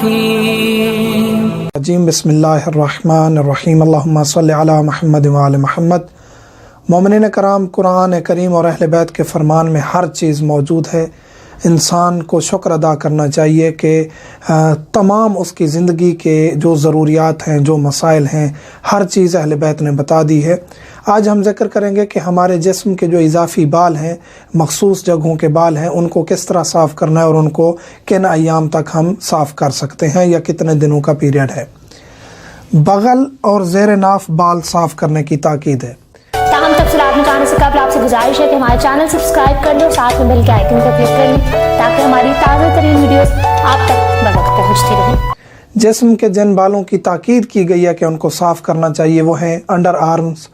الرحیم بسم اللہ الرحمن الرحیم اللہم صلی علی محمد وآل محمد۔ مومنین کرام، قرآن کریم اور اہل بیت کے فرمان میں ہر چیز موجود ہے۔ انسان کو شکر ادا کرنا چاہیے کہ تمام اس کی زندگی کے جو ضروریات ہیں، جو مسائل ہیں، ہر چیز اہل بیت نے بتا دی ہے۔ آج ہم ذکر کریں گے کہ ہمارے جسم کے جو اضافی بال ہیں، مخصوص جگہوں کے بال ہیں، ان کو کس طرح صاف کرنا ہے اور ان کو کن ایام تک ہم صاف کر سکتے ہیں یا کتنے دنوں کا پیریڈ ہے۔ بغل اور زیر ناف بال صاف کرنے کی تاکید ہے۔ تاہم تفصیلات میں جانے سے قبل آپ سے گزارش ہے کہ ہمارے چینل سبسکرائب کر لیں اور ساتھ میں بیل کے آئیکن کو کلک کر لیں تاکہ ہماری تازہ ترین ویڈیوز آپ تک بروقت پہنچتی رہیں۔ جسم کے جن بالوں کی تاکید کی گئی ہے کہ ان کو صاف کرنا چاہیے وہ ہیں انڈر آرمز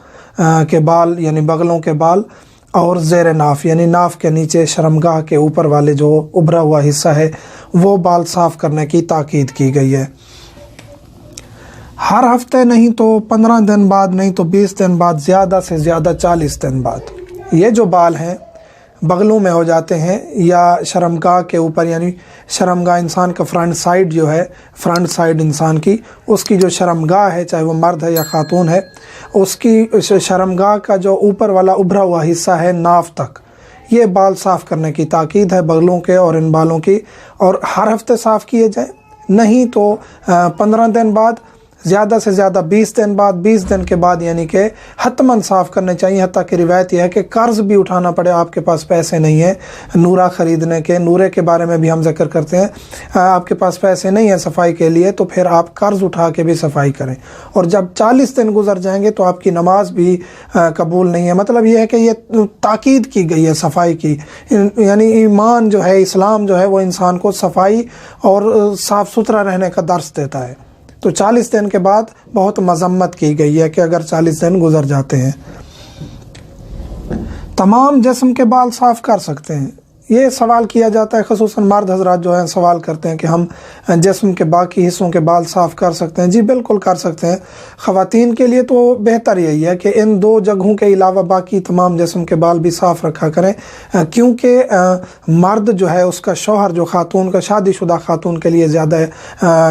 کے بال یعنی بغلوں کے بال، اور زیر ناف یعنی ناف کے نیچے شرمگاہ کے اوپر والے جو ابھرا ہوا حصہ ہے وہ بال صاف کرنے کی تاکید کی گئی ہے۔ ہر ہفتے نہیں تو 15 دن بعد، نہیں تو 20 دن بعد، زیادہ سے زیادہ 40 دن بعد یہ جو بال ہیں بغلوں میں ہو جاتے ہیں یا شرمگاہ کے اوپر، یعنی شرمگاہ انسان کا فرنٹ سائیڈ جو ہے، فرنٹ سائیڈ انسان کی، اس کی جو شرمگاہ ہے چاہے وہ مرد ہے یا خاتون ہے، اس کی شرمگاہ کا جو اوپر والا ابھرا ہوا حصہ ہے ناف تک، یہ بال صاف کرنے کی تاکید ہے بغلوں کے اور ان بالوں کی، اور ہر ہفتے صاف کیے جائیں، نہیں تو 15 دن بعد، زیادہ سے زیادہ 20 دن بعد، 20 دن کے بعد، یعنی کہ حتماً صاف کرنے چاہیے۔ حتیٰ کہ روایت یہ ہے کہ قرض بھی اٹھانا پڑے، آپ کے پاس پیسے نہیں ہیں نورا خریدنے کے، نورے کے بارے میں بھی ہم ذکر کرتے ہیں، آپ کے پاس پیسے نہیں ہیں صفائی کے لیے تو پھر آپ قرض اٹھا کے بھی صفائی کریں، اور جب 40 دن گزر جائیں گے تو آپ کی نماز بھی قبول نہیں ہے۔ مطلب یہ ہے کہ یہ تاکید کی گئی ہے صفائی کی، یعنی ایمان جو ہے، اسلام جو ہے، وہ انسان کو صفائی اور صاف ستھرا رہنے کا درس دیتا ہے۔ تو 40 دن کے بعد بہت مذمت کی گئی ہے کہ اگر 40 دن گزر جاتے ہیں۔ تمام جسم کے بال صاف کر سکتے ہیں، یہ سوال کیا جاتا ہے، خصوصاً مرد حضرات جو ہیں سوال کرتے ہیں کہ ہم جسم کے باقی حصوں کے بال صاف کر سکتے ہیں۔ جی بالکل کر سکتے ہیں۔ خواتین کے لیے تو بہتر یہی ہے کہ ان 2 جگہوں کے علاوہ باقی تمام جسم کے بال بھی صاف رکھا کریں، کیونکہ مرد جو ہے اس کا شوہر جو خاتون کا، شادی شدہ خاتون کے لیے زیادہ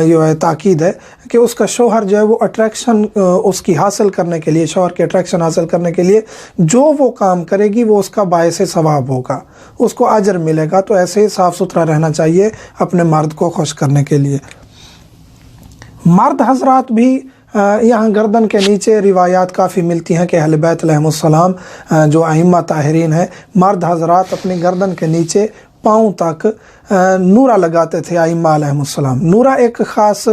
یہ ہے تاکید ہے کہ اس کا شوہر جو ہے وہ اٹریکشن اس کی حاصل کرنے کے لیے، شوہر کے اٹریکشن حاصل کرنے کے لیے جو وہ کام کرے گی وہ اس کا باعث ثواب ہوگا، اس کو اجر ملے گا۔ تو ایسے ہی صاف ستھرا رہنا چاہیے اپنے مرد کو خوش کرنے کے لیے۔ مرد حضرات بھی یہاں گردن کے نیچے روایات کافی ملتی ہیں کہ اہل بیت علیہم السلام جو ائمہ طاہرین ہیں، مرد حضرات اپنی گردن کے نیچے پاؤں تک نورا لگاتے تھے ائمہ علیہم السلام۔ نورا ایک خاص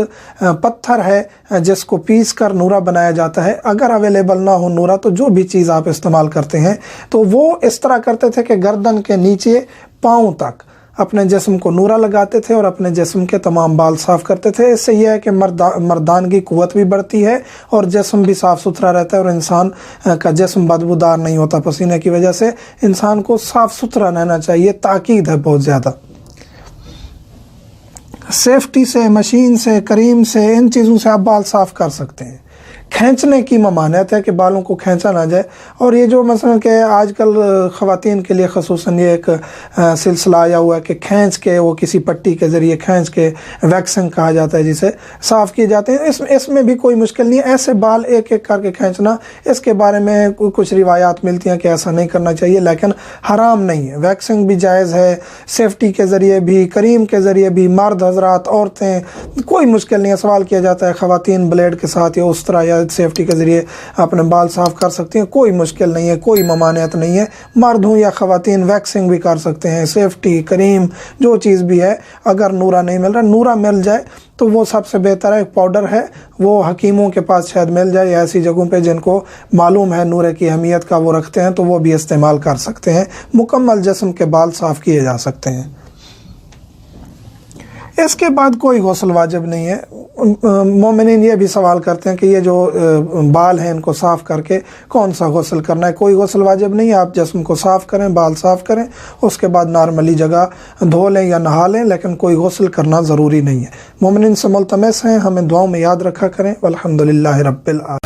پتھر ہے جس کو پیس کر نورا بنایا جاتا ہے۔ اگر اویلیبل نہ ہو نورا تو جو بھی چیز آپ استعمال کرتے ہیں تو وہ اس طرح کرتے تھے کہ گردن کے نیچے پاؤں تک اپنے جسم کو نورا لگاتے تھے اور اپنے جسم کے تمام بال صاف کرتے تھے۔ اس سے یہ ہے کہ مردانگی قوت بھی بڑھتی ہے اور جسم بھی صاف ستھرا رہتا ہے، اور انسان کا جسم بدبودار نہیں ہوتا پسینے کی وجہ سے۔ انسان کو صاف ستھرا رہنا چاہیے، تاکید ہے بہت زیادہ۔ سیفٹی سے، مشین سے، کریم سے، ان چیزوں سے آپ بال صاف کر سکتے ہیں۔ کھینچنے کی ممانعت ہے کہ بالوں کو کھینچا نہ جائے، اور یہ جو مثلا کہ آج کل خواتین کے لیے خصوصاً یہ ایک سلسلہ آیا ہوا ہے کہ کھینچ کے، وہ کسی پٹی کے ذریعے کھینچ کے، ویکسنگ کہا جاتا ہے جسے، صاف کیے جاتے ہیں۔ اس میں بھی کوئی مشکل نہیں ہے، ایسے بال ایک ایک کر کے کھینچنا، اس کے بارے میں کچھ روایات ملتی ہیں کہ ایسا نہیں کرنا چاہیے، لیکن حرام نہیں ہے۔ ویکسنگ بھی جائز ہے، سیفٹی کے ذریعے بھی، کریم کے ذریعے بھی، مرد حضرات، عورتیں، کوئی مشکل نہیں ہے۔ سوال کیا جاتا ہے خواتین بلیڈ کے ساتھ یا اس طرح یا سیفٹی کے ذریعے اپنے بال صاف کر سکتے ہیں، کوئی مشکل نہیں ہے، کوئی ممانعت نہیں ہے۔ مرد ہوں یا خواتین ویکسنگ بھی کر سکتے ہیں، سیفٹی، کریم، جو چیز بھی ہے۔ اگر نورا نہیں مل رہا، نورا مل جائے تو وہ سب سے بہتر ہے۔ پاؤڈر ہے وہ حکیموں کے پاس شاید مل جائے، یا ایسی جگہوں پہ جن کو معلوم ہے نورے کی اہمیت کا وہ رکھتے ہیں، تو وہ بھی استعمال کر سکتے ہیں۔ مکمل جسم کے بال صاف کیے جا سکتے ہیں۔ اس کے بعد کوئی غسل واجب نہیں ہے۔ مومنین یہ بھی سوال کرتے ہیں کہ یہ جو بال ہیں ان کو صاف کر کے کون سا غسل کرنا ہے۔ کوئی غسل واجب نہیں ہے، آپ جسم کو صاف کریں، بال صاف کریں، اس کے بعد نارملی جگہ دھو لیں یا نہا لیں، لیکن کوئی غسل کرنا ضروری نہیں ہے۔ مومنین سے ملتمس ہیں ہمیں دعاؤں میں یاد رکھا کریں۔ والحمدللہ رب العالمین۔